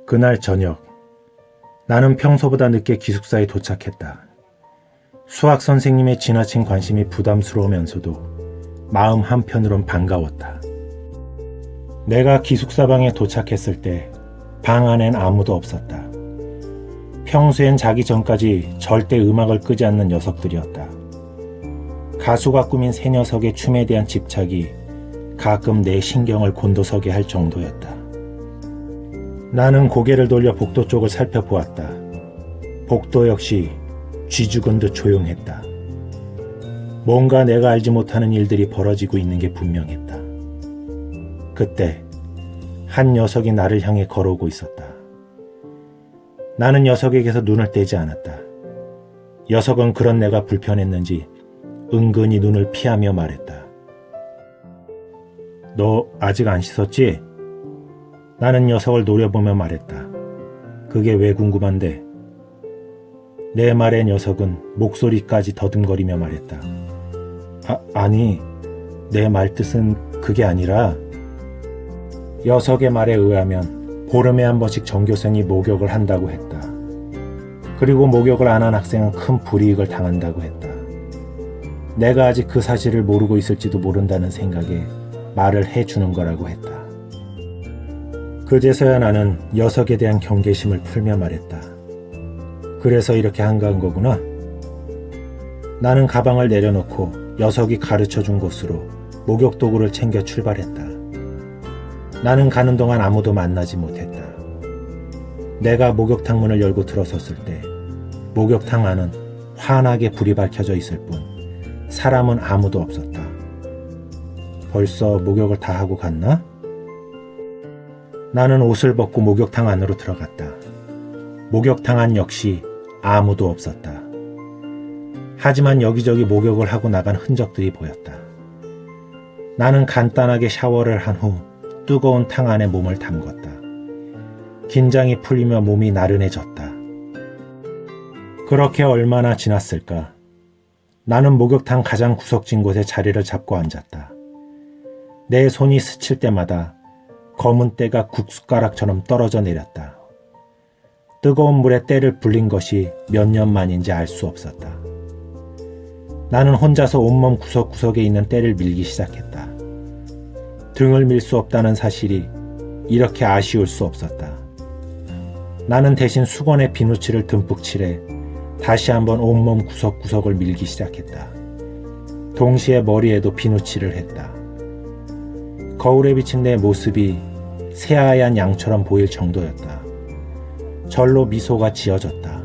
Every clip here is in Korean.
그날 저녁, 나는 평소보다 늦게 기숙사에 도착했다. 수학 선생님의 지나친 관심이 부담스러우면서도 마음 한편으론 반가웠다. 내가 기숙사 방에 도착했을 때 방 안엔 아무도 없었다. 평소엔 자기 전까지 절대 음악을 끄지 않는 녀석들이었다. 가수가 꾸민 새 녀석의 춤에 대한 집착이 가끔 내 신경을 곤두서게 할 정도였다. 나는 고개를 돌려 복도 쪽을 살펴보았다. 복도 역시 쥐죽은 듯 조용했다. 뭔가 내가 알지 못하는 일들이 벌어지고 있는 게 분명했다. 그때 한 녀석이 나를 향해 걸어오고 있었다. 나는 녀석에게서 눈을 떼지 않았다. 녀석은 그런 내가 불편했는지 은근히 눈을 피하며 말했다. 너 아직 안 씻었지? 나는 녀석을 노려보며 말했다. 그게 왜 궁금한데? 내 말에 녀석은 목소리까지 더듬거리며 말했다. 아니, 내 말뜻은 그게 아니라. 녀석의 말에 의하면 보름에 한 번씩 전교생이 목욕을 한다고 했다. 그리고 목욕을 안 한 학생은 큰 불이익을 당한다고 했다. 내가 아직 그 사실을 모르고 있을지도 모른다는 생각에 말을 해주는 거라고 했다. 그제서야 나는 녀석에 대한 경계심을 풀며 말했다. 그래서 이렇게 한가한 거구나. 나는 가방을 내려놓고 녀석이 가르쳐준 곳으로 목욕 도구를 챙겨 출발했다. 나는 가는 동안 아무도 만나지 못했다. 내가 목욕탕 문을 열고 들어섰을 때 목욕탕 안은 환하게 불이 밝혀져 있을 뿐 사람은 아무도 없었다. 벌써 목욕을 다 하고 갔나? 나는 옷을 벗고 목욕탕 안으로 들어갔다. 목욕탕 안 역시 아무도 없었다. 하지만 여기저기 목욕을 하고 나간 흔적들이 보였다. 나는 간단하게 샤워를 한 후 뜨거운 탕 안에 몸을 담궜다. 긴장이 풀리며 몸이 나른해졌다. 그렇게 얼마나 지났을까? 나는 목욕탕 가장 구석진 곳에 자리를 잡고 앉았다. 내 손이 스칠 때마다 검은 때가 국숟가락처럼 떨어져 내렸다. 뜨거운 물에 때를 불린 것이 몇 년 만인지 알 수 없었다. 나는 혼자서 온몸 구석구석에 있는 때를 밀기 시작했다. 등을 밀 수 없다는 사실이 이렇게 아쉬울 수 없었다. 나는 대신 수건에 비누칠을 듬뿍 칠해 다시 한번 온몸 구석구석을 밀기 시작했다. 동시에 머리에도 비누칠을 했다. 거울에 비친 내 모습이 새하얀 양처럼 보일 정도였다. 절로 미소가 지어졌다.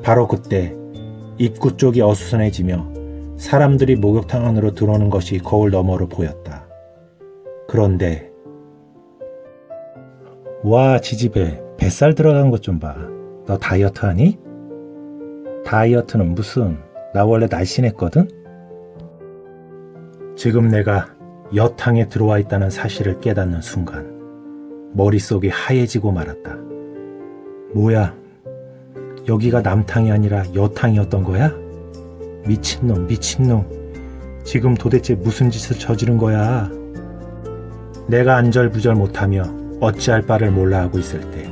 바로 그때 입구 쪽이 어수선해지며 사람들이 목욕탕 안으로 들어오는 것이 거울 너머로 보였다. 그런데 와, 지지배 뱃살 들어간 것 좀 봐. 너 다이어트 하니? 다이어트는 무슨, 나 원래 날씬했거든? 지금 내가 여탕에 들어와 있다는 사실을 깨닫는 순간 머릿속이 하얘지고 말았다. 뭐야, 여기가 남탕이 아니라 여탕이었던 거야? 미친놈, 미친놈. 지금 도대체 무슨 짓을 저지른 거야? 내가 안절부절 못하며 어찌할 바를 몰라 하고 있을 때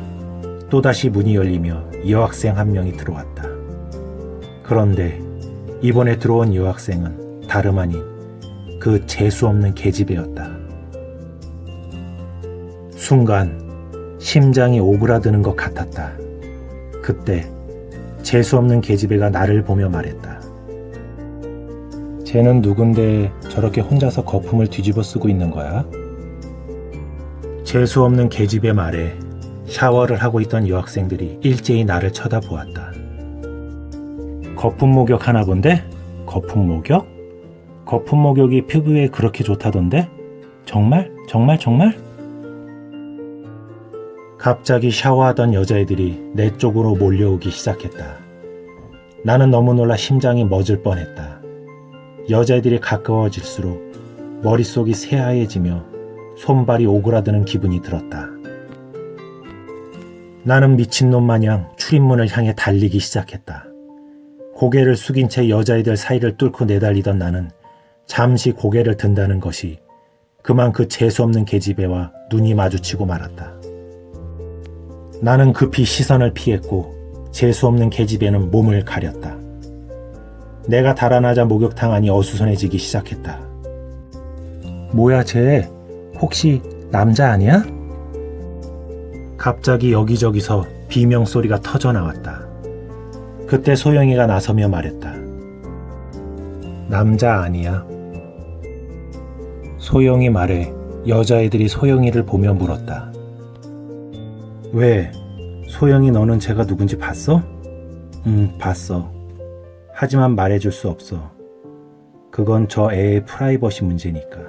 또다시 문이 열리며 여학생 한 명이 들어왔다. 그런데 이번에 들어온 여학생은 다름 아닌 그 재수없는 계집애였다. 순간 심장이 오그라드는 것 같았다. 그때 재수없는 계집애가 나를 보며 말했다. 쟤는 누군데 저렇게 혼자서 거품을 뒤집어 쓰고 있는 거야? 재수없는 계집의 말에 샤워를 하고 있던 여학생들이 일제히 나를 쳐다보았다. 거품 목욕 하나 본데? 거품 목욕? 거품 목욕이 피부에 그렇게 좋다던데? 정말? 정말? 정말? 갑자기 샤워하던 여자애들이 내 쪽으로 몰려오기 시작했다. 나는 너무 놀라 심장이 멎을 뻔했다. 여자애들이 가까워질수록 머릿속이 새하얘지며 손발이 오그라드는 기분이 들었다. 나는 미친놈 마냥 출입문을 향해 달리기 시작했다. 고개를 숙인 채 여자애들 사이를 뚫고 내달리던 나는 잠시 고개를 든다는 것이 그만 그 재수없는 계집애와 눈이 마주치고 말았다. 나는 급히 시선을 피했고 재수없는 계집애는 몸을 가렸다. 내가 달아나자 목욕탕 안이 어수선해지기 시작했다. 뭐야 쟤? 혹시 남자 아니야? 갑자기 여기저기서 비명소리가 터져나왔다. 그때 소영이가 나서며 말했다. 남자 아니야. 소영이 말에 여자애들이 소영이를 보며 물었다. 왜? 소영이 너는 제가 누군지 봤어? 봤어. 하지만 말해줄 수 없어. 그건 저 애의 프라이버시 문제니까.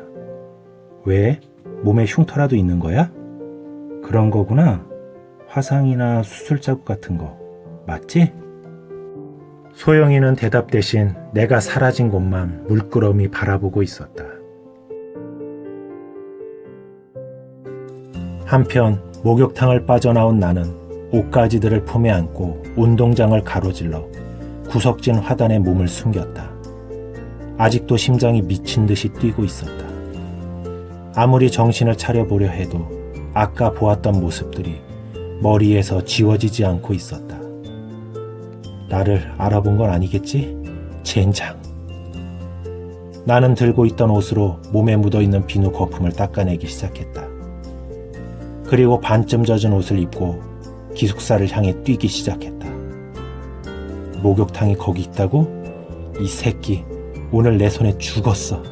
왜? 몸에 흉터라도 있는 거야? 그런 거구나. 화상이나 수술 자국 같은 거. 맞지? 소영이는 대답 대신 내가 사라진 곳만 물끄러미 바라보고 있었다. 한편 목욕탕을 빠져나온 나는 옷가지들을 품에 안고 운동장을 가로질러 구석진 화단에 몸을 숨겼다. 아직도 심장이 미친 듯이 뛰고 있었다. 아무리 정신을 차려보려 해도 아까 보았던 모습들이 머리에서 지워지지 않고 있었다. 나를 알아본 건 아니겠지? 젠장. 나는 들고 있던 옷으로 몸에 묻어있는 비누 거품을 닦아내기 시작했다. 그리고 반쯤 젖은 옷을 입고 기숙사를 향해 뛰기 시작했다. 목욕탕이 거기 있다고? 이 새끼 오늘 내 손에 죽었어.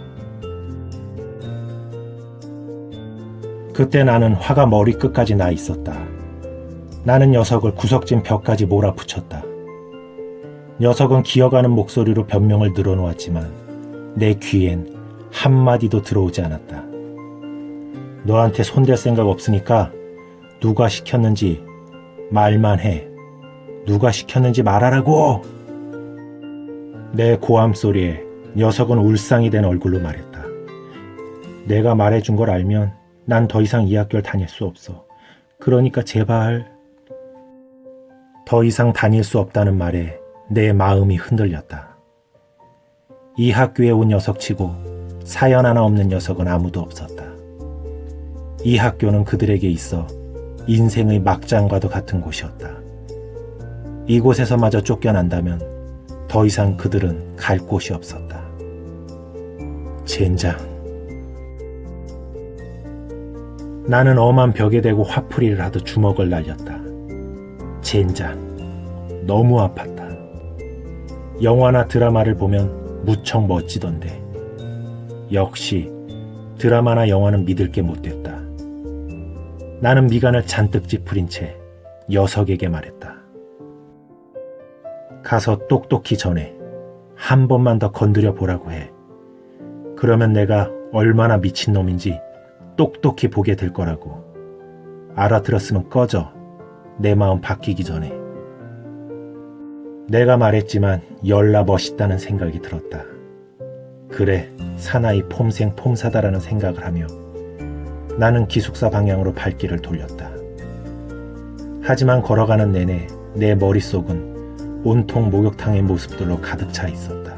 그때 나는 화가 머리끝까지 나 있었다. 나는 녀석을 구석진 벽까지 몰아붙였다. 녀석은 기어가는 목소리로 변명을 늘어놓았지만 내 귀엔 한마디도 들어오지 않았다. 너한테 손댈 생각 없으니까 누가 시켰는지 말만 해. 누가 시켰는지 말하라고! 내 고함 소리에 녀석은 울상이 된 얼굴로 말했다. 내가 말해준 걸 알면 난 더 이상 이 학교를 다닐 수 없어. 그러니까 제발. 더 이상 다닐 수 없다는 말에 내 마음이 흔들렸다. 이 학교에 온 녀석치고 사연 하나 없는 녀석은 아무도 없었다. 이 학교는 그들에게 있어 인생의 막장과도 같은 곳이었다. 이곳에서마저 쫓겨난다면 더 이상 그들은 갈 곳이 없었다. 젠장. 나는 엄한 벽에 대고 화풀이를 하듯 주먹을 날렸다. 젠장. 너무 아팠다. 영화나 드라마를 보면 무척 멋지던데. 역시 드라마나 영화는 믿을 게 못됐다. 나는 미간을 잔뜩 찌푸린 채 녀석에게 말했다. 가서 똑똑히 전해. 한 번만 더 건드려 보라고 해. 그러면 내가 얼마나 미친놈인지 똑똑히 보게 될 거라고. 알아들었으면 꺼져. 내 마음 바뀌기 전에. 내가 말했지만 열나 멋있다는 생각이 들었다. 그래, 사나이 폼생 폼사다라는 생각을 하며 나는 기숙사 방향으로 발길을 돌렸다. 하지만 걸어가는 내내 내 머릿속은 온통 목욕탕의 모습들로 가득 차 있었다.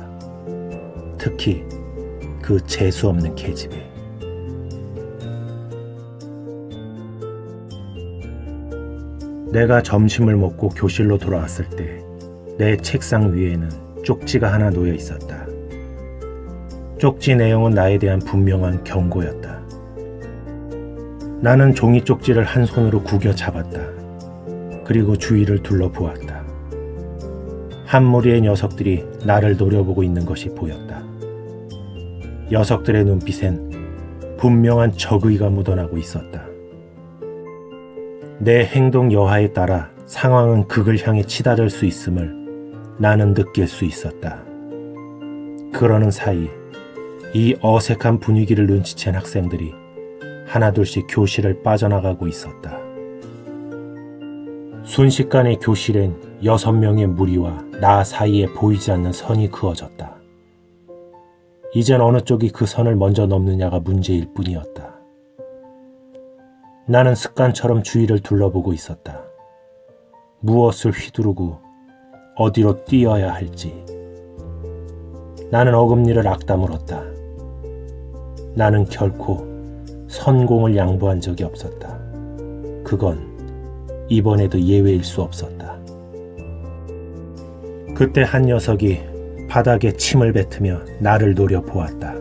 특히 그 재수없는 계집애. 내가 점심을 먹고 교실로 돌아왔을 때 내 책상 위에는 쪽지가 하나 놓여 있었다. 쪽지 내용은 나에 대한 분명한 경고였다. 나는 종이 쪽지를 한 손으로 구겨 잡았다. 그리고 주위를 둘러보았다. 한 무리의 녀석들이 나를 노려보고 있는 것이 보였다. 녀석들의 눈빛엔 분명한 적의가 묻어나고 있었다. 내 행동 여하에 따라 상황은 극을 향해 치닫을 수 있음을 나는 느낄 수 있었다. 그러는 사이 이 어색한 분위기를 눈치챈 학생들이 하나둘씩 교실을 빠져나가고 있었다. 순식간에 교실엔 6명의 무리와 나 사이에 보이지 않는 선이 그어졌다. 이젠 어느 쪽이 그 선을 먼저 넘느냐가 문제일 뿐이었다. 나는 습관처럼 주위를 둘러보고 있었다. 무엇을 휘두르고 어디로 뛰어야 할지. 나는 어금니를 악다 물었다. 나는 결코 성공을 양보한 적이 없었다. 그건 이번에도 예외일 수 없었다. 그때 한 녀석이 바닥에 침을 뱉으며 나를 노려보았다.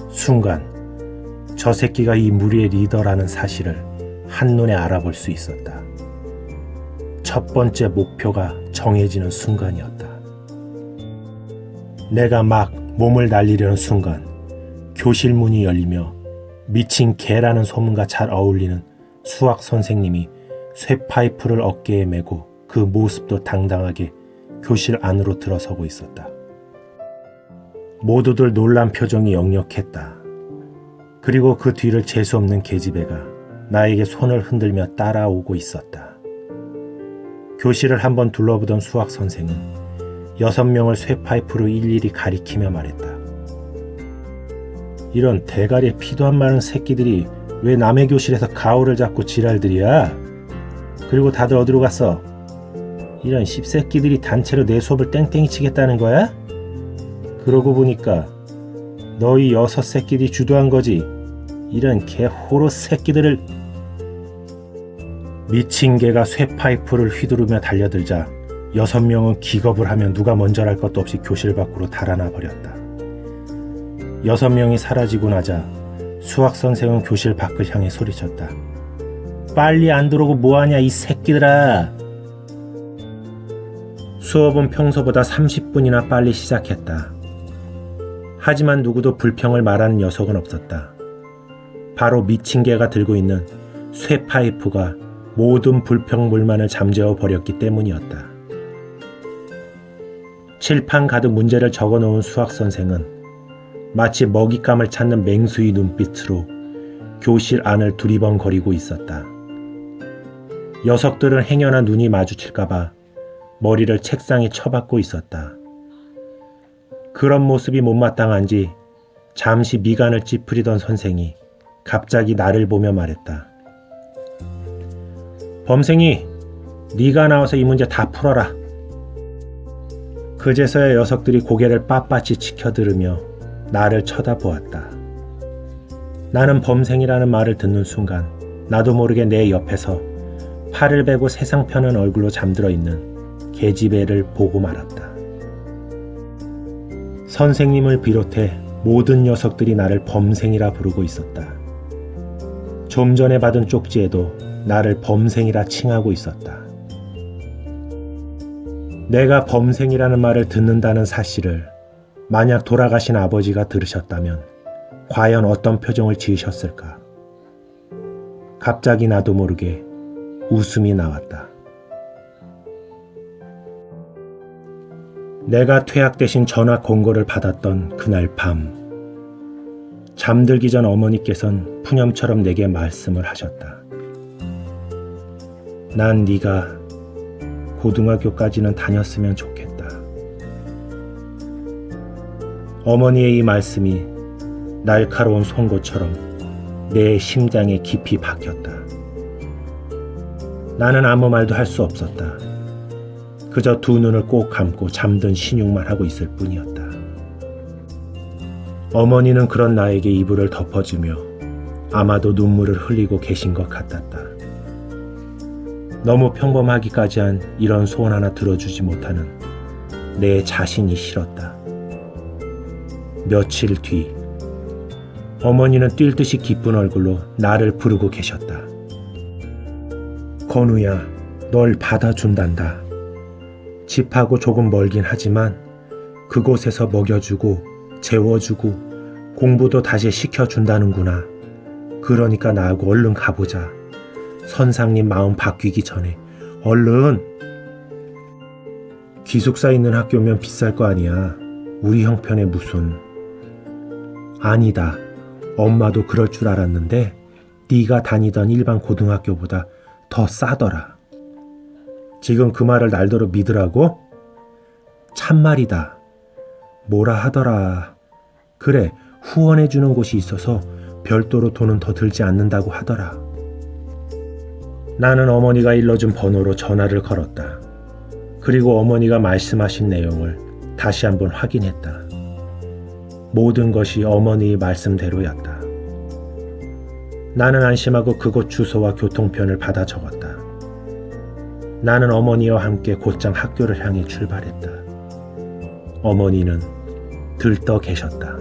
순간 저 새끼가 이 무리의 리더라는 사실을 한눈에 알아볼 수 있었다. 첫 번째 목표가 정해지는 순간이었다. 내가 막 몸을 날리려는 순간 교실 문이 열리며 미친 개라는 소문과 잘 어울리는 수학 선생님이 쇠파이프를 어깨에 메고 그 모습도 당당하게 교실 안으로 들어서고 있었다. 모두들 놀란 표정이 역력했다. 그리고 그 뒤를 재수없는 계집애가 나에게 손을 흔들며 따라오고 있었다. 교실을 한번 둘러보던 수학 선생은 6명을 쇠파이프로 일일이 가리키며 말했다. 이런 대가리에 피도 안 마른 새끼들이 왜 남의 교실에서 가오를 잡고 지랄들이야? 그리고 다들 어디로 갔어? 이런 씹새끼들이 단체로 내 수업을 땡땡이 치겠다는 거야? 그러고 보니까 너희 6새끼들이 주도한 거지. 이런 개호로 새끼들을. 미친 개가 쇠파이프를 휘두르며 달려들자 6명은 기겁을 하며 누가 먼저랄 것도 없이 교실 밖으로 달아나 버렸다. 6명이 사라지고 나자 수학 선생은 교실 밖을 향해 소리쳤다. 빨리 안 들어오고 뭐하냐 이 새끼들아. 수업은 평소보다 30분이나 빨리 시작했다. 하지만 누구도 불평을 말하는 녀석은 없었다. 바로 미친 개가 들고 있는 쇠파이프가 모든 불평불만을 잠재워 버렸기 때문이었다. 칠판 가득 문제를 적어놓은 수학 선생은 마치 먹잇감을 찾는 맹수의 눈빛으로 교실 안을 두리번거리고 있었다. 녀석들은 행여나 눈이 마주칠까봐 머리를 책상에 쳐박고 있었다. 그런 모습이 못마땅한지 잠시 미간을 찌푸리던 선생이 갑자기 나를 보며 말했다. 범생이 네가 나와서 이 문제 다 풀어라. 그제서야 녀석들이 고개를 빳빳이 치켜들으며 나를 쳐다보았다. 나는 범생이라는 말을 듣는 순간 나도 모르게 내 옆에서 팔을 베고 세상 펴는 얼굴로 잠들어 있는 계집애를 보고 말았다. 선생님을 비롯해 모든 녀석들이 나를 범생이라 부르고 있었다. 좀 전에 받은 쪽지에도 나를 범생이라 칭하고 있었다. 내가 범생이라는 말을 듣는다는 사실을 만약 돌아가신 아버지가 들으셨다면 과연 어떤 표정을 지으셨을까? 갑자기 나도 모르게 웃음이 나왔다. 내가 퇴학 대신 전화 공고를 받았던 그날 밤, 잠들기 전 어머니께선 푸념처럼 내게 말씀을 하셨다. 난 네가 고등학교까지는 다녔으면 좋겠다. 어머니의 이 말씀이 날카로운 송곳처럼 내 심장에 깊이 박혔다. 나는 아무 말도 할 수 없었다. 그저 두 눈을 꼭 감고 잠든 신용만 하고 있을 뿐이었다. 어머니는 그런 나에게 이불을 덮어주며 아마도 눈물을 흘리고 계신 것 같았다. 너무 평범하기까지 한 이런 소원 하나 들어주지 못하는 내 자신이 싫었다. 며칠 뒤 어머니는 뛸 듯이 기쁜 얼굴로 나를 부르고 계셨다. 건우야, 널 받아준단다. 집하고 조금 멀긴 하지만 그곳에서 먹여주고 재워주고 공부도 다시 시켜준다는구나. 그러니까 나하고 얼른 가보자. 선상님 마음 바뀌기 전에 얼른. 기숙사 있는 학교면 비쌀 거 아니야. 우리 형편에 무슨. 아니다. 엄마도 그럴 줄 알았는데 네가 다니던 일반 고등학교보다 더 싸더라. 지금 그 말을 날더러 믿으라고? 참말이다. 뭐라 하더라. 그래, 후원해주는 곳이 있어서 별도로 돈은 더 들지 않는다고 하더라. 나는 어머니가 일러준 번호로 전화를 걸었다. 그리고 어머니가 말씀하신 내용을 다시 한번 확인했다. 모든 것이 어머니의 말씀대로였다. 나는 안심하고 그곳 주소와 교통편을 받아 적었다. 나는 어머니와 함께 곧장 학교를 향해 출발했다. 어머니는 들떠 계셨다.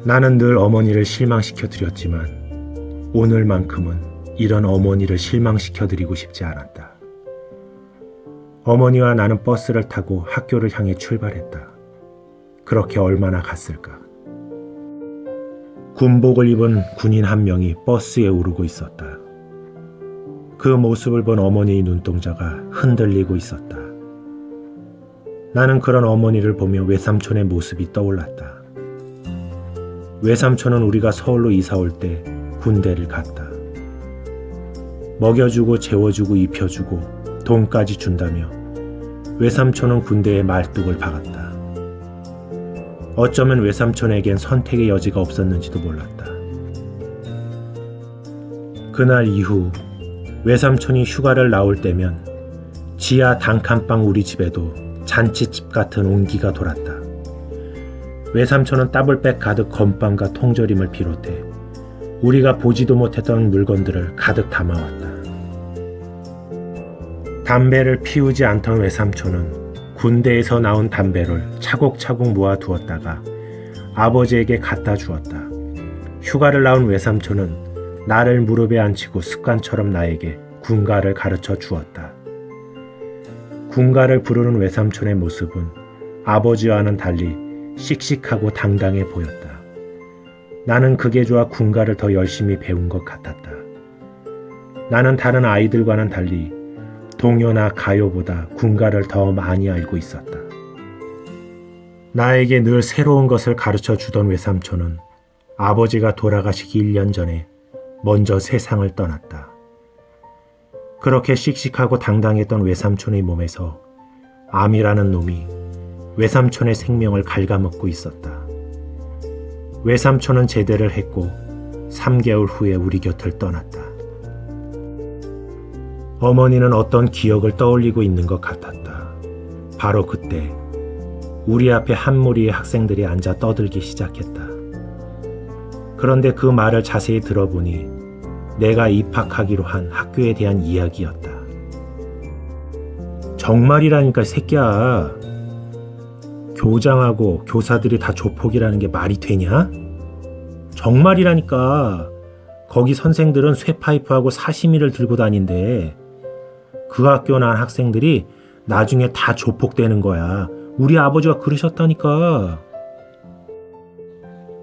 나는 늘 어머니를 실망시켜 드렸지만 오늘만큼은 이런 어머니를 실망시켜 드리고 싶지 않았다. 어머니와 나는 버스를 타고 학교를 향해 출발했다. 그렇게 얼마나 갔을까? 군복을 입은 군인 한 명이 버스에 오르고 있었다. 그 모습을 본 어머니의 눈동자가 흔들리고 있었다. 나는 그런 어머니를 보며 외삼촌의 모습이 떠올랐다. 외삼촌은 우리가 서울로 이사 올 때 군대를 갔다. 먹여주고 재워주고 입혀주고 돈까지 준다며 외삼촌은 군대에 말뚝을 박았다. 어쩌면 외삼촌에겐 선택의 여지가 없었는지도 몰랐다. 그날 이후 외삼촌이 휴가를 나올 때면 지하 단칸방 우리 집에도 잔치집 같은 온기가 돌았다. 외삼촌은 따블백 가득 건빵과 통조림을 비롯해 우리가 보지도 못했던 물건들을 가득 담아왔다. 담배를 피우지 않던 외삼촌은 군대에서 나온 담배를 차곡차곡 모아두었다가 아버지에게 갖다 주었다. 휴가를 나온 외삼촌은 나를 무릎에 앉히고 습관처럼 나에게 군가를 가르쳐 주었다. 군가를 부르는 외삼촌의 모습은 아버지와는 달리 씩씩하고 당당해 보였다. 나는 그게 좋아 군가를 더 열심히 배운 것 같았다. 나는 다른 아이들과는 달리 동요나 가요보다 군가를 더 많이 알고 있었다. 나에게 늘 새로운 것을 가르쳐 주던 외삼촌은 아버지가 돌아가시기 1년 전에 먼저 세상을 떠났다. 그렇게 씩씩하고 당당했던 외삼촌의 몸에서 암이라는 놈이 외삼촌의 생명을 갉아먹고 있었다. 외삼촌은 제대를 했고 3개월 후에 우리 곁을 떠났다. 어머니는 어떤 기억을 떠올리고 있는 것 같았다. 바로 그때 우리 앞에 한 무리의 학생들이 앉아 떠들기 시작했다. 그런데 그 말을 자세히 들어보니 내가 입학하기로 한 학교에 대한 이야기였다. 정말이라니까 새끼야. 교장하고 교사들이 다 조폭이라는 게 말이 되냐? 정말이라니까. 거기 선생들은 쇠파이프하고 사시미를 들고 다닌대. 그 학교 난 학생들이 나중에 다 조폭되는 거야. 우리 아버지가 그러셨다니까.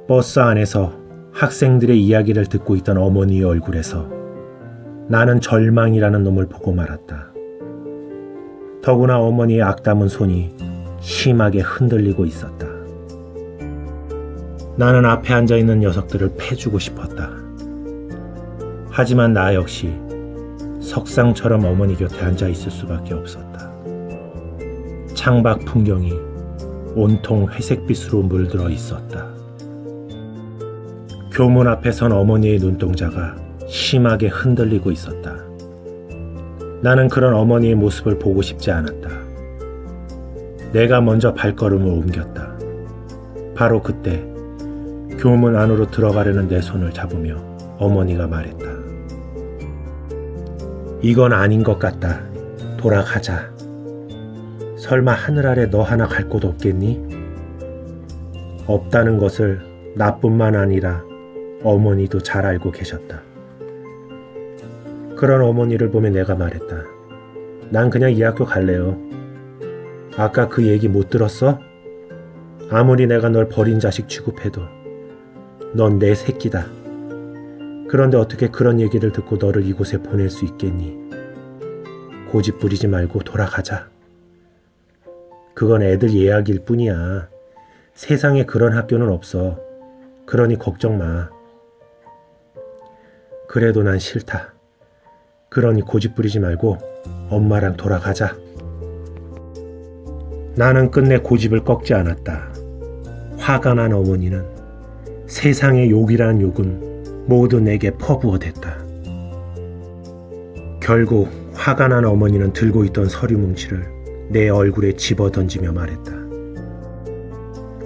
버스 안에서 학생들의 이야기를 듣고 있던 어머니의 얼굴에서 나는 절망이라는 놈을 보고 말았다. 더구나 어머니의 악담은 손이 심하게 흔들리고 있었다. 나는 앞에 앉아있는 녀석들을 패주고 싶었다. 하지만 나 역시 석상처럼 어머니 곁에 앉아있을 수밖에 없었다. 창밖 풍경이 온통 회색빛으로 물들어 있었다. 교문 앞에 선 어머니의 눈동자가 심하게 흔들리고 있었다. 나는 그런 어머니의 모습을 보고 싶지 않았다. 내가 먼저 발걸음을 옮겼다. 바로 그때 교문 안으로 들어가려는 내 손을 잡으며 어머니가 말했다. 이건 아닌 것 같다. 돌아가자. 설마 하늘 아래 너 하나 갈 곳 없겠니? 없다는 것을 나뿐만 아니라 어머니도 잘 알고 계셨다. 그런 어머니를 보며 내가 말했다. 난 그냥 이 학교 갈래요. 아까 그 얘기 못 들었어? 아무리 내가 널 버린 자식 취급해도 넌 내 새끼다. 그런데 어떻게 그런 얘기를 듣고 너를 이곳에 보낼 수 있겠니? 고집 부리지 말고 돌아가자. 그건 애들 이야기일 뿐이야. 세상에 그런 학교는 없어. 그러니 걱정 마. 그래도 난 싫다. 그러니 고집 부리지 말고 엄마랑 돌아가자. 나는 끝내 고집을 꺾지 않았다. 화가 난 어머니는 세상의 욕이라는 욕은 모두 내게 퍼부어댔다. 결국 화가 난 어머니는 들고 있던 서류 뭉치를 내 얼굴에 집어던지며 말했다.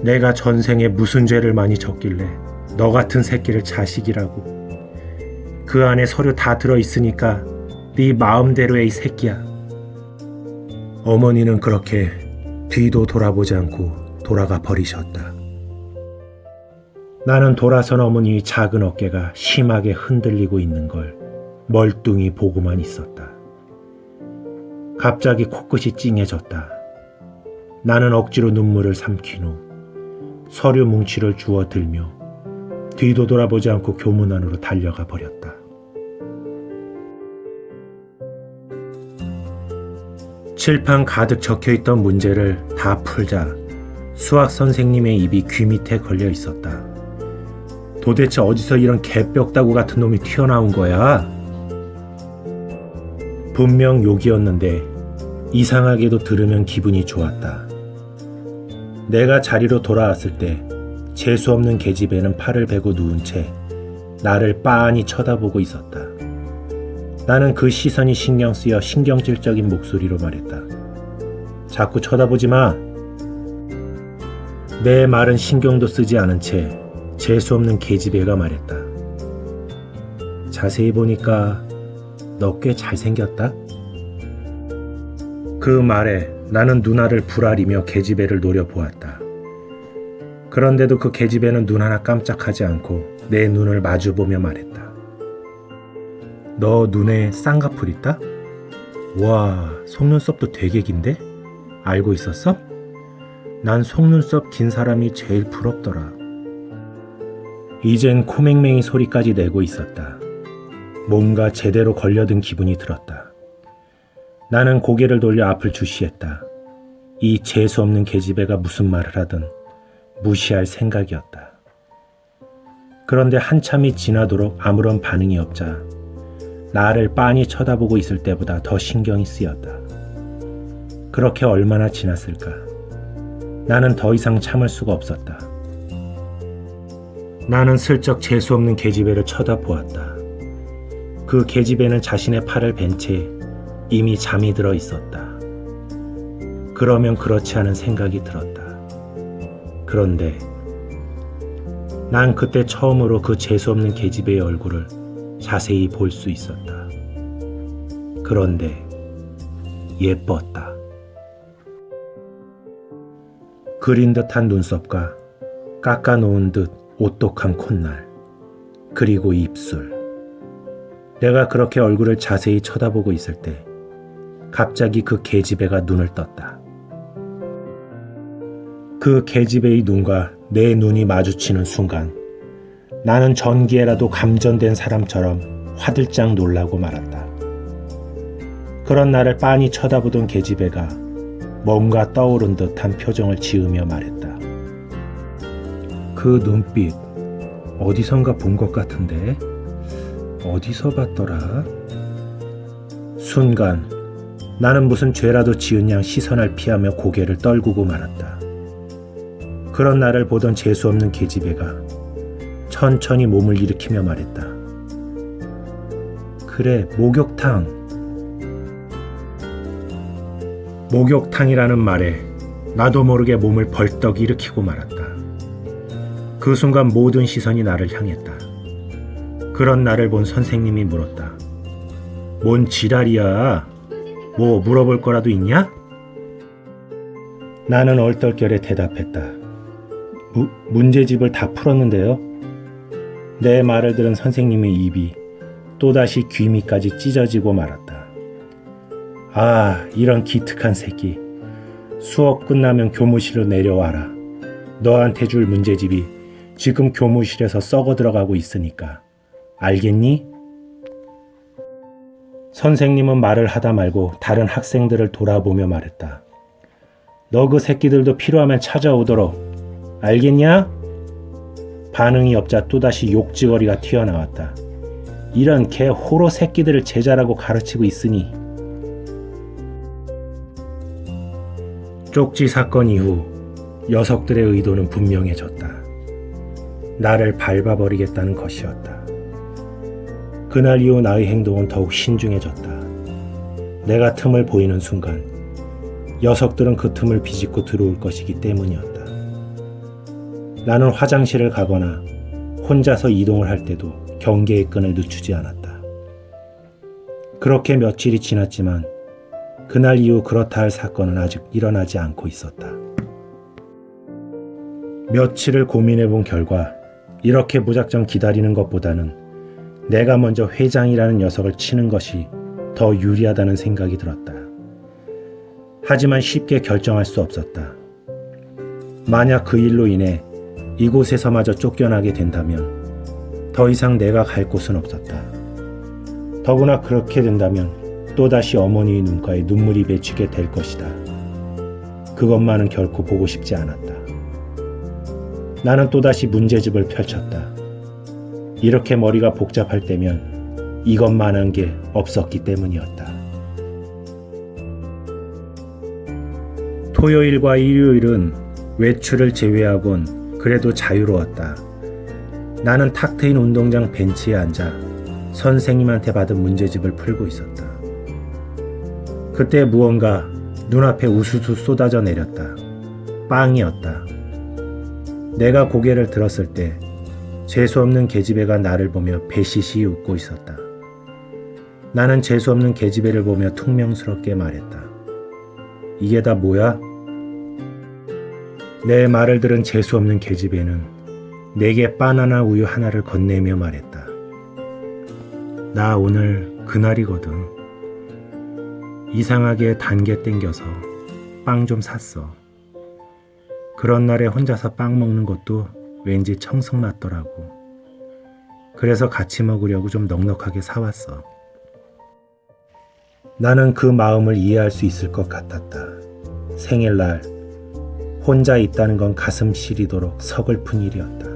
내가 전생에 무슨 죄를 많이 졌길래 너 같은 새끼를 자식이라고. 그 안에 서류 다 들어있으니까 네 마음대로 해, 이 새끼야. 어머니는 그렇게 뒤도 돌아보지 않고 돌아가 버리셨다. 나는 돌아선 어머니의 작은 어깨가 심하게 흔들리고 있는 걸 멀뚱히 보고만 있었다. 갑자기 코끝이 찡해졌다. 나는 억지로 눈물을 삼킨 후 서류 뭉치를 주워 들며 뒤도 돌아보지 않고 교문 안으로 달려가 버렸다. 칠판 가득 적혀있던 문제를 다 풀자 수학 선생님의 입이 귀 밑에 걸려 있었다. 도대체 어디서 이런 개뼈다구 같은 놈이 튀어나온 거야? 분명 욕이었는데 이상하게도 들으면 기분이 좋았다. 내가 자리로 돌아왔을 때 재수없는 계집애는 팔을 베고 누운 채 나를 빤히 쳐다보고 있었다. 나는 그 시선이 신경 쓰여 신경질적인 목소리로 말했다. 자꾸 쳐다보지 마. 내 말은 신경도 쓰지 않은 채 재수없는 계집애가 말했다. 자세히 보니까 너 꽤 잘생겼다? 그 말에 나는 누나를 부라리며 계집애를 노려보았다. 그런데도 그 계집애는 눈 하나 깜짝하지 않고 내 눈을 마주보며 말했다. 너 눈에 쌍꺼풀 있다? 와, 속눈썹도 되게 긴데? 알고 있었어? 난 속눈썹 긴 사람이 제일 부럽더라. 이젠 코맹맹이 소리까지 내고 있었다. 뭔가 제대로 걸려든 기분이 들었다. 나는 고개를 돌려 앞을 주시했다. 이 재수없는 계집애가 무슨 말을 하든 무시할 생각이었다. 그런데 한참이 지나도록 아무런 반응이 없자 나를 빤히 쳐다보고 있을 때보다 더 신경이 쓰였다. 그렇게 얼마나 지났을까? 나는 더 이상 참을 수가 없었다. 나는 슬쩍 재수없는 계집애를 쳐다보았다. 그 계집애는 자신의 팔을 벤 채 이미 잠이 들어 있었다. 그러면 그렇지 않은 생각이 들었다. 그런데 난 그때 처음으로 그 재수없는 계집애의 얼굴을 자세히 볼 수 있었다. 그런데 예뻤다. 그린 듯한 눈썹과 깎아놓은 듯 오똑한 콧날, 그리고 입술. 내가 그렇게 얼굴을 자세히 쳐다보고 있을 때 갑자기 그 계집애가 눈을 떴다. 그 계집애의 눈과 내 눈이 마주치는 순간 나는 전기에라도 감전된 사람처럼 화들짝 놀라고 말았다. 그런 나를 빤히 쳐다보던 계집애가 뭔가 떠오른 듯한 표정을 지으며 말했다. 그 눈빛 어디선가 본 것 같은데? 어디서 봤더라? 순간 나는 무슨 죄라도 지은 양 시선을 피하며 고개를 떨구고 말았다. 그런 나를 보던 재수없는 계집애가 천천히 몸을 일으키며 말했다. 그래, 목욕탕. 목욕탕이라는 말에 나도 모르게 몸을 벌떡 일으키고 말았다. 그 순간 모든 시선이 나를 향했다. 그런 나를 본 선생님이 물었다. 뭔 지랄이야? 뭐 물어볼 거라도 있냐? 나는 얼떨결에 대답했다. 문제집을 다 풀었는데요. 내 말을 들은 선생님의 입이 또다시 귀 밑까지 찢어지고 말았다. 아, 이런 기특한 새끼. 수업 끝나면 교무실로 내려와라. 너한테 줄 문제집이 지금 교무실에서 썩어 들어가고 있으니까. 알겠니? 선생님은 말을 하다 말고 다른 학생들을 돌아보며 말했다. 너 그 새끼들도 필요하면 찾아오도록. 알겠냐? 반응이 없자 또다시 욕지거리가 튀어나왔다. 이런 개 호로 새끼들을 제자라고 가르치고 있으니. 쪽지 사건 이후 녀석들의 의도는 분명해졌다. 나를 밟아버리겠다는 것이었다. 그날 이후 나의 행동은 더욱 신중해졌다. 내가 틈을 보이는 순간 녀석들은 그 틈을 비집고 들어올 것이기 때문이었다. 나는 화장실을 가거나 혼자서 이동을 할 때도 경계의 끈을 늦추지 않았다. 그렇게 며칠이 지났지만 그날 이후 그렇다 할 사건은 아직 일어나지 않고 있었다. 며칠을 고민해 본 결과 이렇게 무작정 기다리는 것보다는 내가 먼저 회장이라는 녀석을 치는 것이 더 유리하다는 생각이 들었다. 하지만 쉽게 결정할 수 없었다. 만약 그 일로 인해 이곳에서마저 쫓겨나게 된다면 더 이상 내가 갈 곳은 없었다. 더구나 그렇게 된다면 또다시 어머니의 눈가에 눈물이 맺히게 될 것이다. 그것만은 결코 보고 싶지 않았다. 나는 또다시 문제집을 펼쳤다. 이렇게 머리가 복잡할 때면 이것만한 게 없었기 때문이었다. 토요일과 일요일은 외출을 제외하곤 그래도 자유로웠다. 나는 탁 트인 운동장 벤치에 앉아 선생님한테 받은 문제집을 풀고 있었다. 그때 무언가 눈앞에 우수수 쏟아져 내렸다. 빵이었다. 내가 고개를 들었을 때 재수없는 계집애가 나를 보며 배시시 웃고 있었다. 나는 재수없는 계집애를 보며 퉁명스럽게 말했다. 이게 다 뭐야? 내 말을 들은 재수없는 계집애는 내게 바나나 우유 하나를 건네며 말했다. 나 오늘 그날이거든. 이상하게 단계 땡겨서 빵 좀 샀어. 그런 날에 혼자서 빵 먹는 것도 왠지 청승맞더라고. 그래서 같이 먹으려고 좀 넉넉하게 사왔어. 나는 그 마음을 이해할 수 있을 것 같았다. 생일날 혼자 있다는 건 가슴 시리도록 서글픈 일이었다.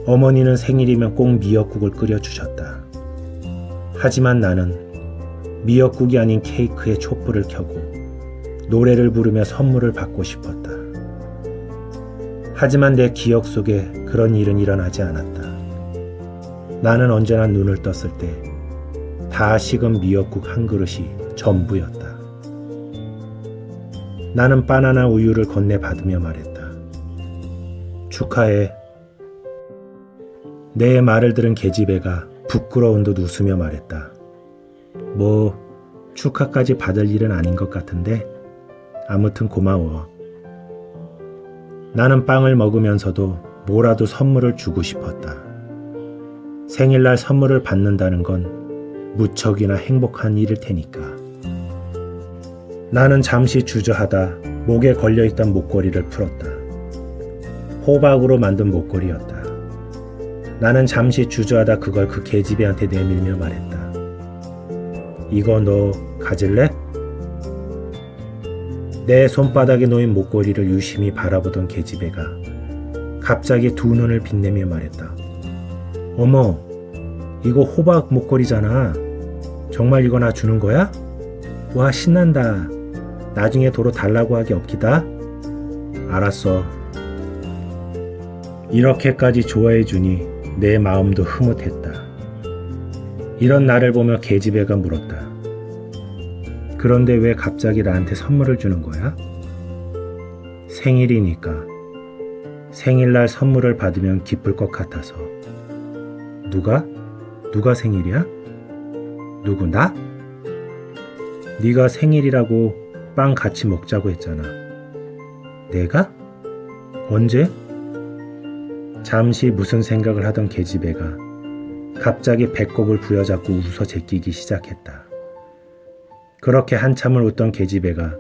어머니는 생일이면 꼭 미역국을 끓여주셨다. 하지만 나는 미역국이 아닌 케이크에 촛불을 켜고 노래를 부르며 선물을 받고 싶었다. 하지만 내 기억 속에 그런 일은 일어나지 않았다. 나는 언제나 눈을 떴을 때 다 식은 미역국 한 그릇이 전부였다. 나는 바나나 우유를 건네받으며 말했다. 축하해. 내 말을 들은 계집애가 부끄러운 듯 웃으며 말했다. 뭐 축하까지 받을 일은 아닌 것 같은데 아무튼 고마워. 나는 빵을 먹으면서도 뭐라도 선물을 주고 싶었다. 생일날 선물을 받는다는 건 무척이나 행복한 일일 테니까. 나는 잠시 주저하다 목에 걸려있던 목걸이를 풀었다. 호박으로 만든 목걸이였다. 나는 잠시 주저하다 그걸 그 계집애한테 내밀며 말했다. 이거 너 가질래? 내 손바닥에 놓인 목걸이를 유심히 바라보던 계집애가 갑자기 두 눈을 빛내며 말했다. 어머, 이거 호박 목걸이잖아. 정말 이거 나 주는 거야? 와, 신난다. 나중에 도로 달라고 하기 없기다. 알았어. 이렇게까지 좋아해 주니 내 마음도 흐뭇했다. 이런 나를 보며 계집애가 물었다. 그런데 왜 갑자기 나한테 선물을 주는 거야? 생일이니까. 생일날 선물을 받으면 기쁠 것 같아서. 누가 생일이야? 누구, 나? 네가 생일이라고 빵 같이 먹자고 했잖아. 내가? 언제? 잠시 무슨 생각을 하던 계집애가 갑자기 배꼽을 부여잡고 웃어 제끼기 시작했다. 그렇게 한참을 웃던 계집애가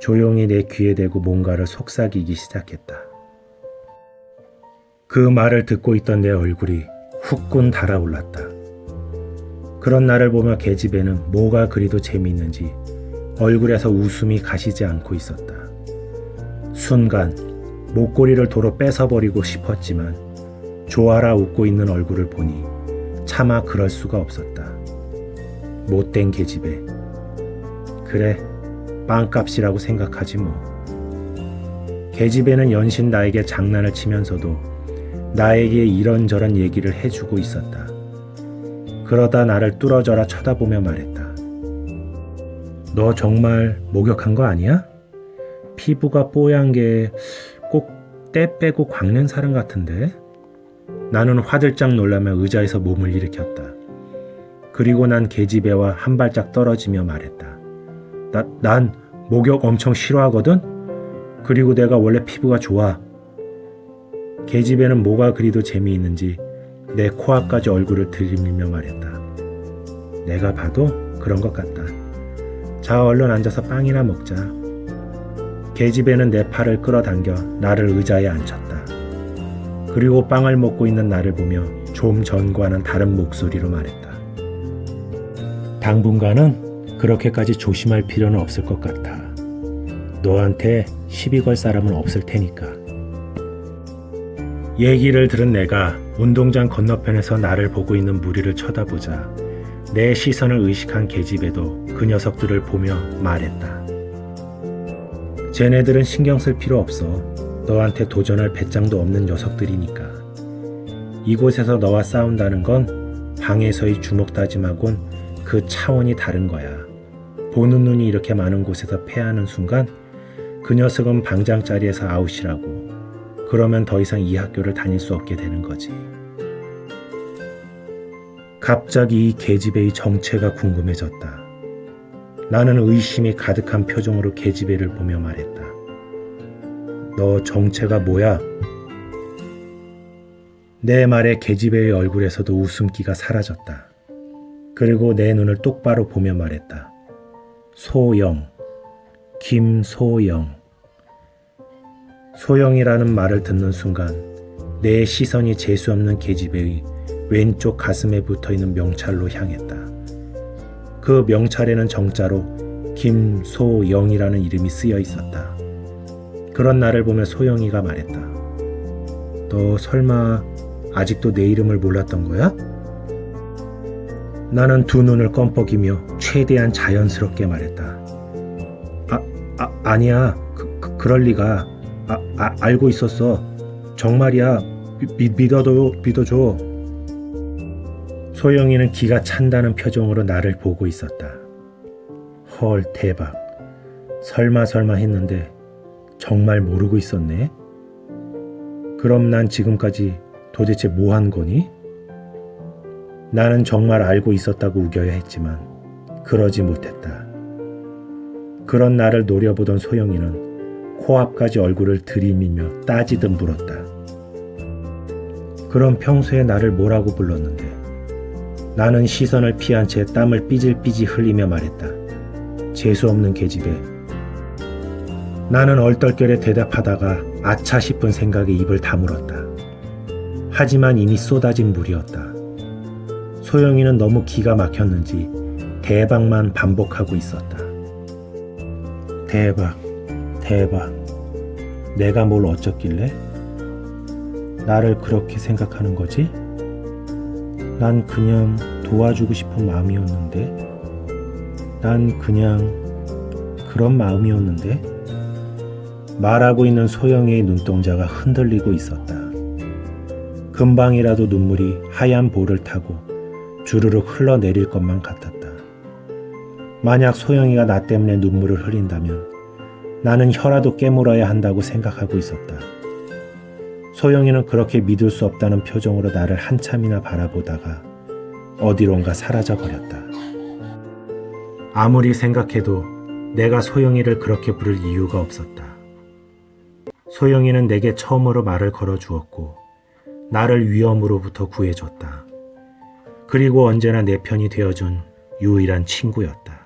조용히 내 귀에 대고 뭔가를 속삭이기 시작했다. 그 말을 듣고 있던 내 얼굴이 후끈 달아올랐다. 그런 나를 보며 계집애는 뭐가 그리도 재미있는지 얼굴에서 웃음이 가시지 않고 있었다. 순간 목걸이를 도로 뺏어버리고 싶었지만 좋아라 웃고 있는 얼굴을 보니 차마 그럴 수가 없었다. 못된 계집애. 그래, 빵값이라고 생각하지 뭐. 계집애는 연신 나에게 장난을 치면서도 나에게 이런저런 얘기를 해주고 있었다. 그러다 나를 뚫어져라 쳐다보며 말했다. 너 정말 목욕한 거 아니야? 피부가 뽀얀 게 꼭 때 빼고 광낸 사람 같은데? 나는 화들짝 놀라며 의자에서 몸을 일으켰다. 그리고 난 계집애와 한 발짝 떨어지며 말했다. 난 목욕 엄청 싫어하거든? 그리고 내가 원래 피부가 좋아. 계집애는 뭐가 그리도 재미있는지 내 코앞까지 얼굴을 들이밀며 말했다. 내가 봐도 그런 것 같다. 자, 얼른 앉아서 빵이나 먹자. 계집애는 내 팔을 끌어당겨 나를 의자에 앉혔다. 그리고 빵을 먹고 있는 나를 보며 좀 전과는 다른 목소리로 말했다. 당분간은 그렇게까지 조심할 필요는 없을 것 같아. 너한테 시비 걸 사람은 없을 테니까. 얘기를 들은 내가 운동장 건너편에서 나를 보고 있는 무리를 쳐다보자 내 시선을 의식한 계집애도 그 녀석들을 보며 말했다. 쟤네들은 신경 쓸 필요 없어. 너한테 도전할 배짱도 없는 녀석들이니까. 이곳에서 너와 싸운다는 건 방에서의 주먹다짐하곤 그 차원이 다른 거야. 보는 눈이 이렇게 많은 곳에서 패하는 순간 그 녀석은 방장자리에서 아웃이라고. 그러면 더 이상 이 학교를 다닐 수 없게 되는 거지. 갑자기 이 계집애의 정체가 궁금해졌다. 나는 의심이 가득한 표정으로 계집애를 보며 말했다. 너 정체가 뭐야? 내 말에 계집애의 얼굴에서도 웃음기가 사라졌다. 그리고 내 눈을 똑바로 보며 말했다. 소영, 김소영. 소영이라는 말을 듣는 순간 내 시선이 재수없는 계집애의 왼쪽 가슴에 붙어있는 명찰로 향했다. 그 명찰에는 정자로 김소영이라는 이름이 쓰여 있었다. 그런 나를 보며 소영이가 말했다. 너 설마 아직도 내 이름을 몰랐던 거야? 나는 두 눈을 껌뻑이며 최대한 자연스럽게 말했다. 아니야. 그럴 리가. 알고 있었어. 정말이야. 믿어줘. 소영이는 기가 찬다는 표정으로 나를 보고 있었다. 헐, 대박. 설마 했는데 정말 모르고 있었네. 그럼 난 지금까지 도대체 뭐 한 거니? 나는 정말 알고 있었다고 우겨야 했지만 그러지 못했다. 그런 나를 노려보던 소영이는 코앞까지 얼굴을 들이밀며 따지듯 물었다. 그럼 평소에 나를 뭐라고 불렀는데? 나는 시선을 피한 채 땀을 삐질삐질 흘리며 말했다. 재수없는 계집애. 나는 얼떨결에 대답하다가 아차 싶은 생각에 입을 다물었다. 하지만 이미 쏟아진 물이었다. 소영이는 너무 기가 막혔는지 대박만 반복하고 있었다. 대박. 내가 뭘 어쩌길래? 나를 그렇게 생각하는 거지? 난 그냥 도와주고 싶은 마음이었는데. 난 그냥 그런 마음이었는데. 말하고 있는 소영이의 눈동자가 흔들리고 있었다. 금방이라도 눈물이 하얀 볼을 타고 주르륵 흘러내릴 것만 같았다. 만약 소영이가 나 때문에 눈물을 흘린다면 나는 혀라도 깨물어야 한다고 생각하고 있었다. 소영이는 그렇게 믿을 수 없다는 표정으로 나를 한참이나 바라보다가 어디론가 사라져버렸다. 아무리 생각해도 내가 소영이를 그렇게 부를 이유가 없었다. 소영이는 내게 처음으로 말을 걸어주었고 나를 위험으로부터 구해줬다. 그리고 언제나 내 편이 되어준 유일한 친구였다.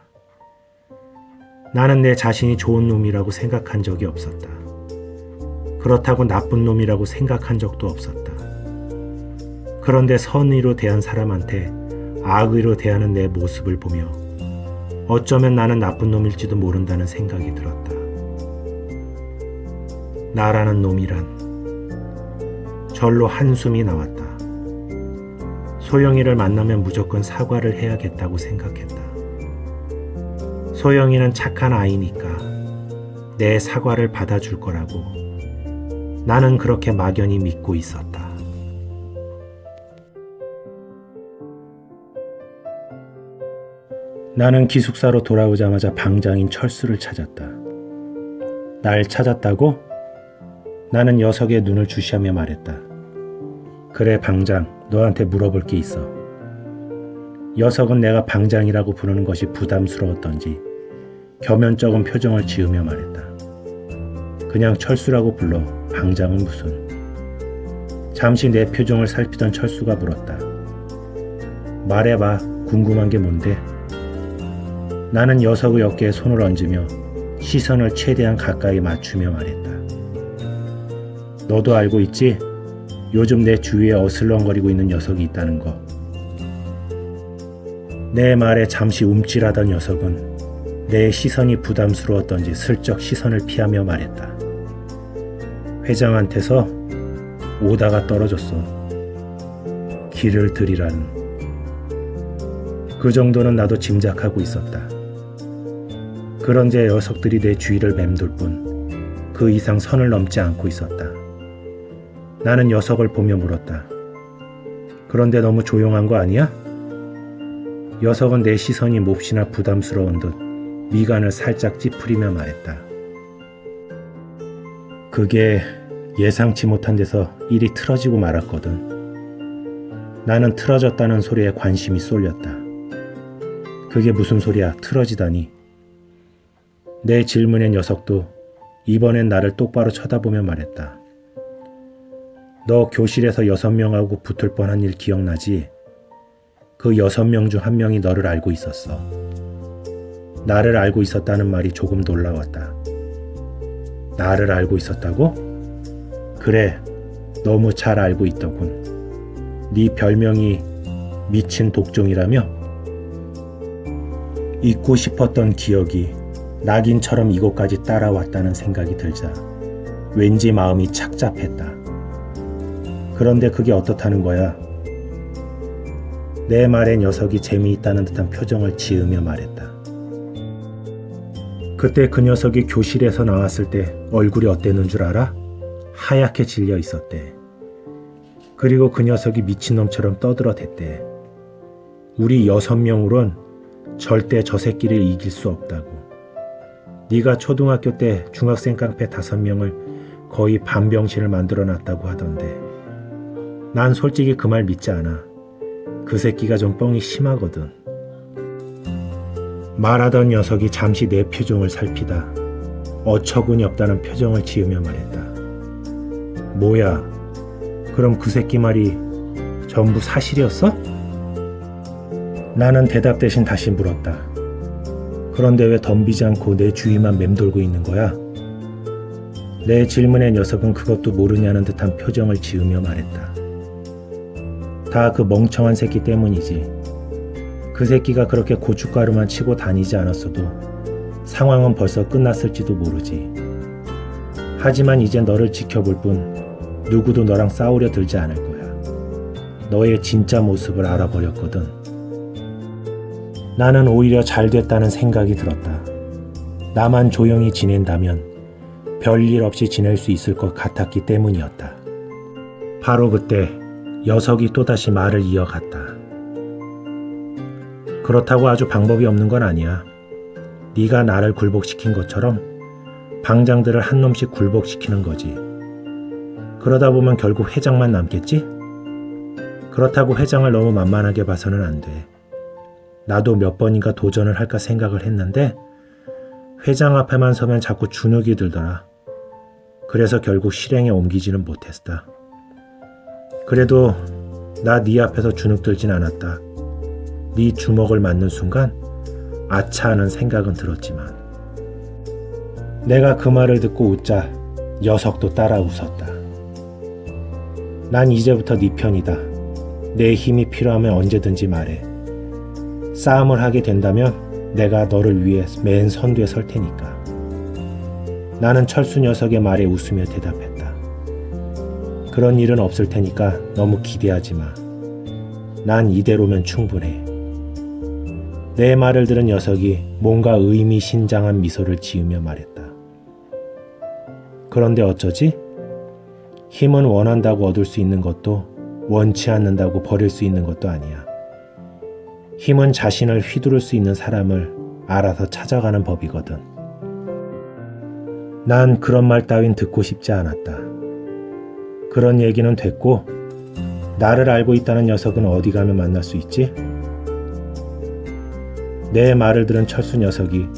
나는 내 자신이 좋은 놈이라고 생각한 적이 없었다. 그렇다고 나쁜 놈이라고 생각한 적도 없었다. 그런데 선의로 대한 사람한테 악의로 대하는 내 모습을 보며 어쩌면 나는 나쁜 놈일지도 모른다는 생각이 들었다. 나라는 놈이란. 절로 한숨이 나왔다. 소영이를 만나면 무조건 사과를 해야겠다고 생각했다. 소영이는 착한 아이니까 내 사과를 받아줄 거라고 나는 그렇게 막연히 믿고 있었다. 나는 기숙사로 돌아오자마자 방장인 철수를 찾았다. 날 찾았다고? 나는 녀석의 눈을 주시하며 말했다. 그래, 방장, 너한테 물어볼 게 있어. 녀석은 내가 방장이라고 부르는 것이 부담스러웠던지 겸연쩍은 표정을 지으며 말했다. 그냥 철수라고 불러. 방장은 무슨. 잠시 내 표정을 살피던 철수가 물었다. 말해봐. 궁금한 게 뭔데? 나는 녀석의 어깨에 손을 얹으며 시선을 최대한 가까이 맞추며 말했다. 너도 알고 있지? 요즘 내 주위에 어슬렁거리고 있는 녀석이 있다는 거. 내 말에 잠시 움찔하던 녀석은 내 시선이 부담스러웠던지 슬쩍 시선을 피하며 말했다. 회장한테서 오다가 떨어졌어. 길을 들이라는. 그 정도는 나도 짐작하고 있었다. 그런데 녀석들이 내 주위를 맴돌 뿐 그 이상 선을 넘지 않고 있었다. 나는 녀석을 보며 물었다. 그런데 너무 조용한 거 아니야? 녀석은 내 시선이 몹시나 부담스러운 듯 미간을 살짝 찌푸리며 말했다. 그게 예상치 못한 데서 일이 틀어지고 말았거든. 나는 틀어졌다는 소리에 관심이 쏠렸다. 그게 무슨 소리야? 틀어지다니. 내 질문에 녀석도 이번엔 나를 똑바로 쳐다보며 말했다. 너 교실에서 6명하고 붙을 뻔한 일 기억나지? 그 6명 중 1명이 너를 알고 있었어. 나를 알고 있었다는 말이 조금 놀라웠다. 나를 알고 있었다고? 그래, 너무 잘 알고 있더군. 네 별명이 미친 독종이라며? 잊고 싶었던 기억이 낙인처럼 이곳까지 따라왔다는 생각이 들자 왠지 마음이 착잡했다. 그런데 그게 어떻다는 거야? 내 말에 녀석이 재미있다는 듯한 표정을 지으며 말했다. 그때 그 녀석이 교실에서 나왔을 때 얼굴이 어땠는 줄 알아? 하얗게 질려 있었대. 그리고 그 녀석이 미친놈처럼 떠들어댔대. 우리 6명으론 절대 저 새끼를 이길 수 없다고. 네가 초등학교 때 중학생 깡패 5명을 거의 반병신을 만들어놨다고 하던데. 난 솔직히 그 말 믿지 않아. 그 새끼가 좀 뻥이 심하거든. 말하던 녀석이 잠시 내 표정을 살피다 어처구니 없다는 표정을 지으며 말했다. 뭐야? 그럼 그 새끼 말이 전부 사실이었어? 나는 대답 대신 다시 물었다. 그런데 왜 덤비지 않고 내 주위만 맴돌고 있는 거야? 내 질문에 녀석은 그것도 모르냐는 듯한 표정을 지으며 말했다. 다 그 멍청한 새끼 때문이지. 그 새끼가 그렇게 고춧가루만 치고 다니지 않았어도 상황은 벌써 끝났을지도 모르지. 하지만 이제 너를 지켜볼 뿐 누구도 너랑 싸우려 들지 않을 거야. 너의 진짜 모습을 알아버렸거든. 나는 오히려 잘 됐다는 생각이 들었다. 나만 조용히 지낸다면 별일 없이 지낼 수 있을 것 같았기 때문이었다. 바로 그때 녀석이 또다시 말을 이어갔다. 그렇다고 아주 방법이 없는 건 아니야. 네가 나를 굴복시킨 것처럼 방장들을 한 놈씩 굴복시키는 거지. 그러다 보면 결국 회장만 남겠지? 그렇다고 회장을 너무 만만하게 봐서는 안 돼. 나도 몇 번인가 도전을 할까 생각을 했는데 회장 앞에만 서면 자꾸 주눅이 들더라. 그래서 결국 실행에 옮기지는 못했다. 그래도 나 네 앞에서 주눅 들진 않았다. 네 주먹을 맞는 순간 아차 하는 생각은 들었지만 내가 그 말을 듣고 웃자 녀석도 따라 웃었다. 난 이제부터 네 편이다. 내 힘이 필요하면 언제든지 말해. 싸움을 하게 된다면 내가 너를 위해 맨 선두에 설 테니까. 나는 철수 녀석의 말에 웃으며 대답했다. 그런 일은 없을 테니까 너무 기대하지 마. 난 이대로면 충분해. 내 말을 들은 녀석이 뭔가 의미심장한 미소를 지으며 말했다. 그런데 어쩌지? 힘은 원한다고 얻을 수 있는 것도 원치 않는다고 버릴 수 있는 것도 아니야. 힘은 자신을 휘두를 수 있는 사람을 알아서 찾아가는 법이거든. 난 그런 말 따윈 듣고 싶지 않았다. 그런 얘기는 됐고 나를 알고 있다는 녀석은 어디 가면 만날 수 있지? 내 말을 들은 철수 녀석이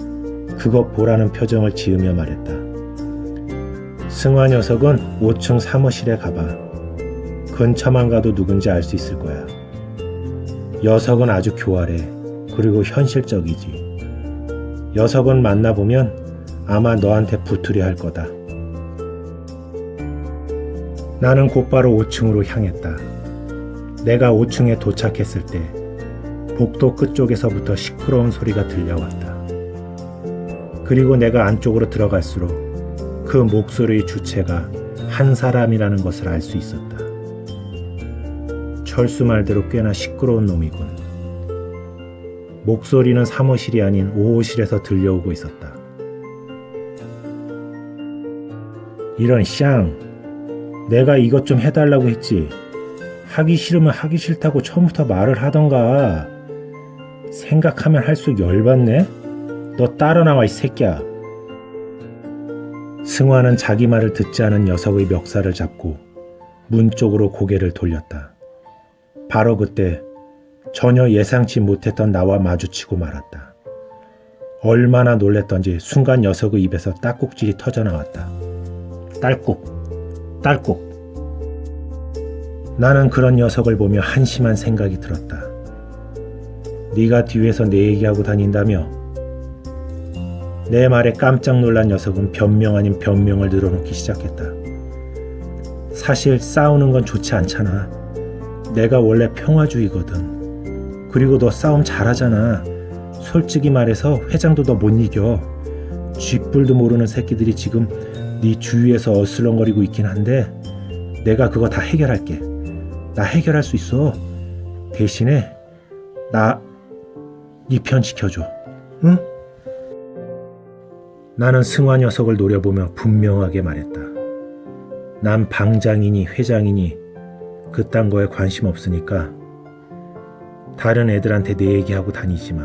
그것 보라는 표정을 지으며 말했다. 승화 녀석은 5층 사무실에 가봐. 근처만 가도 누군지 알 수 있을 거야. 녀석은 아주 교활해. 그리고 현실적이지. 녀석은 만나보면 아마 너한테 붙으려 할 거다. 나는 곧바로 5층으로 향했다. 내가 5층에 도착했을 때 복도 끝쪽에서부터 시끄러운 소리가 들려왔다. 그리고 내가 안쪽으로 들어갈수록 그 목소리의 주체가 한 사람이라는 것을 알 수 있었다. 철수 말대로 꽤나 시끄러운 놈이군. 목소리는 사무실이 아닌 5호실에서 들려오고 있었다. 이런 쌍, 내가 이것 좀 해달라고 했지. 하기 싫으면 하기 싫다고 처음부터 말을 하던가. 생각하면 할수록 열받네. 너 따라 나와 이 새끼야. 승화는 자기 말을 듣지 않은 녀석의 멱살을 잡고 문 쪽으로 고개를 돌렸다. 바로 그때 전혀 예상치 못했던 나와 마주치고 말았다. 얼마나 놀랬던지 순간 녀석의 입에서 딱꼭질이 터져나왔다. 딸꾹, 딸꾹. 나는 그런 녀석을 보며 한심한 생각이 들었다. 네가 뒤에서 내 얘기하고 다닌다며? 내 말에 깜짝 놀란 녀석은 변명 아닌 변명을 늘어놓기 시작했다. 사실 싸우는 건 좋지 않잖아. 내가 원래 평화주의거든. 그리고 너 싸움 잘하잖아. 솔직히 말해서 회장도 너 못 이겨. 쥐뿔도 모르는 새끼들이 지금 네 주위에서 어슬렁거리고 있긴 한데 내가 그거 다 해결할게. 나 해결할 수 있어. 대신에 나 네 편 지켜줘. 응? 나는 승화 녀석을 노려보며 분명하게 말했다. 난 방장이니 회장이니 그딴 거에 관심 없으니까 다른 애들한테 내 얘기하고 다니지 마.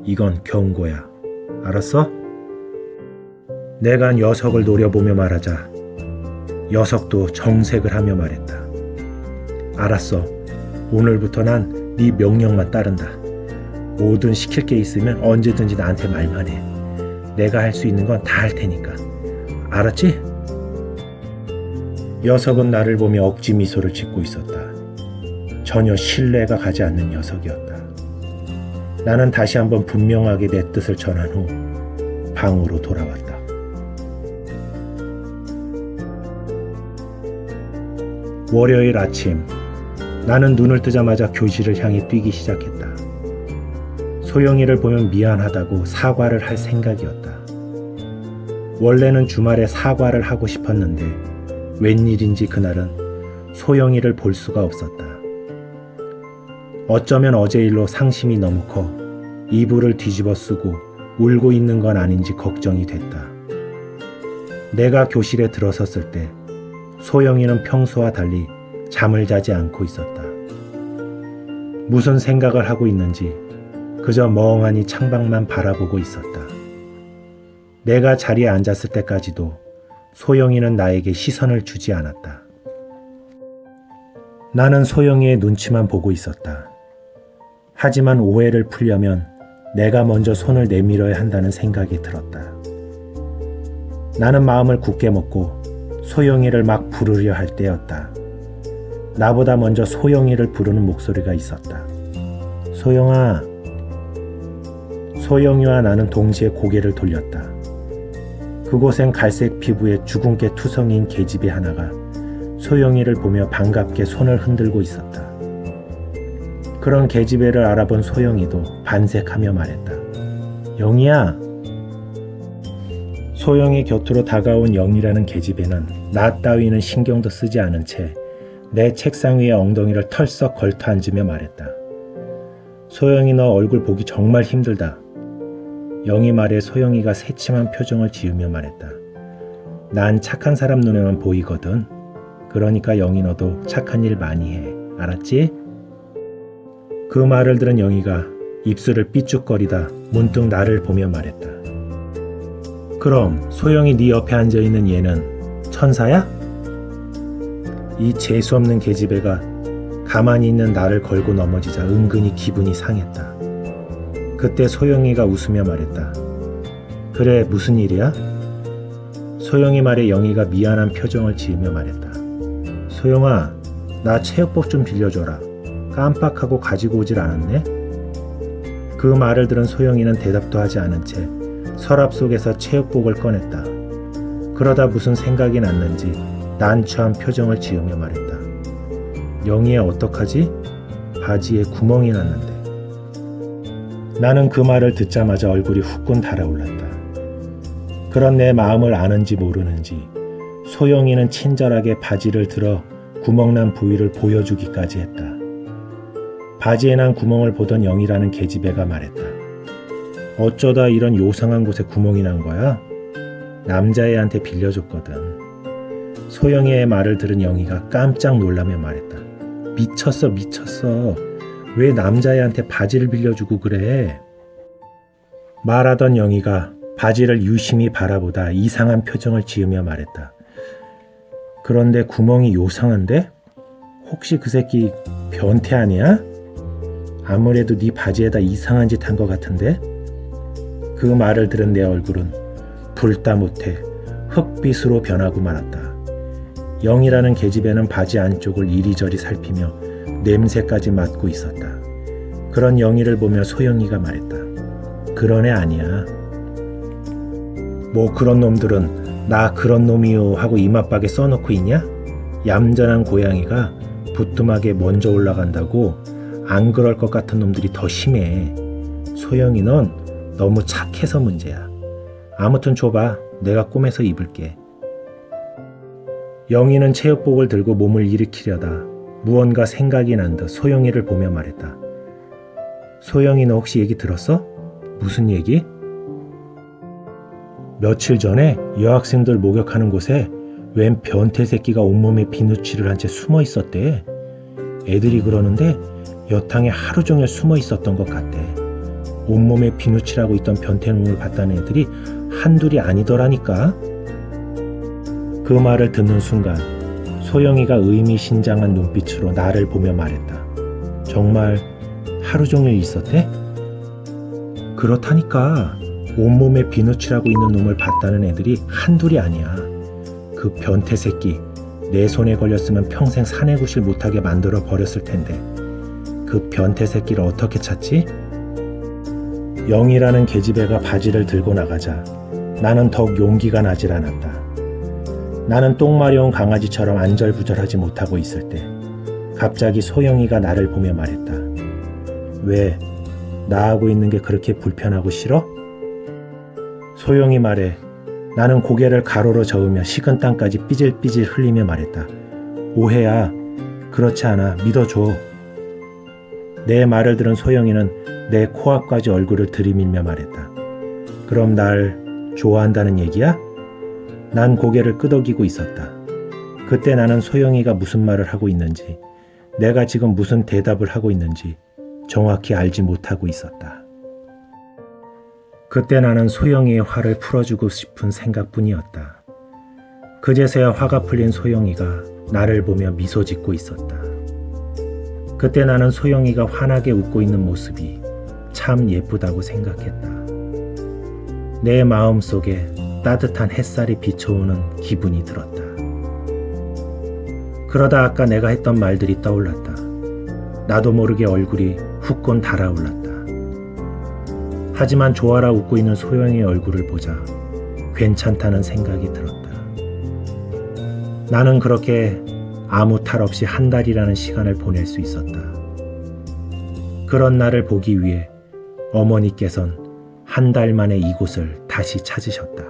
이건 경고야. 알았어? 내가 녀석을 노려보며 말하자 녀석도 정색을 하며 말했다. 알았어. 오늘부터 난 네 명령만 따른다. 뭐든 시킬 게 있으면 언제든지 나한테 말만 해. 내가 할 수 있는 건 다 할 테니까. 알았지? 녀석은 나를 보며 억지 미소를 짓고 있었다. 전혀 신뢰가 가지 않는 녀석이었다. 나는 다시 한번 분명하게 내 뜻을 전한 후 방으로 돌아왔다. 월요일 아침, 나는 눈을 뜨자마자 교실을 향해 뛰기 시작했다. 소영이를 보면 미안하다고 사과를 할 생각이었다. 원래는 주말에 사과를 하고 싶었는데 웬일인지 그날은 소영이를 볼 수가 없었다. 어쩌면 어제 일로 상심이 너무 커 이불을 뒤집어 쓰고 울고 있는 건 아닌지 걱정이 됐다. 내가 교실에 들어섰을 때 소영이는 평소와 달리 잠을 자지 않고 있었다. 무슨 생각을 하고 있는지 그저 멍하니 창밖만 바라보고 있었다. 내가 자리에 앉았을 때까지도 소영이는 나에게 시선을 주지 않았다. 나는 소영이의 눈치만 보고 있었다. 하지만 오해를 풀려면 내가 먼저 손을 내밀어야 한다는 생각이 들었다. 나는 마음을 굳게 먹고 소영이를 막 부르려 할 때였다. 나보다 먼저 소영이를 부르는 목소리가 있었다. 소영아. 소영이와 나는 동시에 고개를 돌렸다. 그곳엔 갈색 피부에 주근깨 투성이인 계집애 하나가 소영이를 보며 반갑게 손을 흔들고 있었다. 그런 계집애를 알아본 소영이도 반색하며 말했다. 영희야. 소영이 곁으로 다가온 영희라는 계집애는 나 따위는 신경도 쓰지 않은 채 내 책상 위에 엉덩이를 털썩 걸터 앉으며 말했다. 소영이 너 얼굴 보기 정말 힘들다. 영희 말에 소영이가 새침한 표정을 지으며 말했다. 난 착한 사람 눈에만 보이거든. 그러니까 영희 너도 착한 일 많이 해. 알았지? 그 말을 들은 영희가 입술을 삐죽거리다 문득 나를 보며 말했다. 그럼 소영이 네 옆에 앉아있는 얘는 천사야? 이 재수없는 계집애가 가만히 있는 나를 걸고 넘어지자 은근히 기분이 상했다. 그때 소영이가 웃으며 말했다. 그래, 무슨 일이야? 소영이 말에 영희가 미안한 표정을 지으며 말했다. 소영아, 나 체육복 좀 빌려줘라. 깜빡하고 가지고 오질 않았네? 그 말을 들은 소영이는 대답도 하지 않은 채 서랍 속에서 체육복을 꺼냈다. 그러다 무슨 생각이 났는지 난처한 표정을 지으며 말했다. 영희야, 어떡하지? 바지에 구멍이 났는데. 나는 그 말을 듣자마자 얼굴이 후끈 달아올랐다. 그런 내 마음을 아는지 모르는지 소영이는 친절하게 바지를 들어 구멍난 부위를 보여주기까지 했다. 바지에 난 구멍을 보던 영희라는 계집애가 말했다. 어쩌다 이런 요상한 곳에 구멍이 난 거야? 남자애한테 빌려줬거든. 소영이의 말을 들은 영희가 깜짝 놀라며 말했다. 미쳤어. 왜 남자애한테 바지를 빌려주고 그래? 말하던 영희가 바지를 유심히 바라보다 이상한 표정을 지으며 말했다. 그런데 구멍이 요상한데? 혹시 그 새끼 변태 아니야? 아무래도 네 바지에다 이상한 짓 한 것 같은데? 그 말을 들은 내 얼굴은 불다 못해 흑빛으로 변하고 말았다. 영이라는 계집애는 바지 안쪽을 이리저리 살피며 냄새까지 맡고 있었다. 그런 영희를 보며 소영이가 말했다. 그런 애 아니야. 뭐 그런 놈들은 나 그런 놈이요 하고 이맛박에 써놓고 있냐? 얌전한 고양이가 부뚜막에 먼저 올라간다고 안 그럴 것 같은 놈들이 더 심해. 소영이 넌 너무 착해서 문제야. 아무튼 줘봐. 내가 꼬매서 입을게. 영희는 체육복을 들고 몸을 일으키려다 무언가 생각이 난 듯 소영이를 보며 말했다. 소영이 너 혹시 얘기 들었어? 무슨 얘기? 며칠 전에 여학생들 목욕하는 곳에 웬 변태 새끼가 온몸에 비누칠을 한 채 숨어 있었대. 애들이 그러는데 여탕에 하루 종일 숨어 있었던 것 같대. 온몸에 비누칠하고 있던 변태놈을 봤다는 애들이 한둘이 아니더라니까. 그 말을 듣는 순간 소영이가 의미심장한 눈빛으로 나를 보며 말했다. 정말 하루 종일 있었대? 그렇다니까. 온몸에 비누칠하고 있는 놈을 봤다는 애들이 한둘이 아니야. 그 변태 새끼 내 손에 걸렸으면 평생 사내구실 못하게 만들어 버렸을 텐데 그 변태 새끼를 어떻게 찾지? 영이라는 계집애가 바지를 들고 나가자 나는 더욱 용기가 나질 않았다. 나는 똥 마려운 강아지처럼 안절부절하지 못하고 있을 때 갑자기 소영이가 나를 보며 말했다. 왜? 나하고 있는 게 그렇게 불편하고 싫어? 소영이 말에 나는 고개를 가로로 저으며 식은땀까지 삐질삐질 흘리며 말했다. 오해야. 그렇지 않아. 믿어줘. 내 말을 들은 소영이는 내 코앞까지 얼굴을 들이밀며 말했다. 그럼 날 좋아한다는 얘기야? 난 고개를 끄덕이고 있었다. 그때 나는 소영이가 무슨 말을 하고 있는지, 내가 지금 무슨 대답을 하고 있는지 정확히 알지 못하고 있었다. 그때 나는 소영이의 화를 풀어주고 싶은 생각뿐이었다. 그제서야 화가 풀린 소영이가 나를 보며 미소 짓고 있었다. 그때 나는 소영이가 환하게 웃고 있는 모습이 참 예쁘다고 생각했다. 내 마음속에 따뜻한 햇살이 비춰오는 기분이 들었다. 그러다 아까 내가 했던 말들이 떠올랐다. 나도 모르게 얼굴이 후끈 달아올랐다. 하지만 좋아라 웃고 있는 소영이의 얼굴을 보자 괜찮다는 생각이 들었다. 나는 그렇게 아무 탈 없이 한 달이라는 시간을 보낼 수 있었다. 그런 나를 보기 위해 어머니께선 한 달 만에 이곳을 다시 찾으셨다.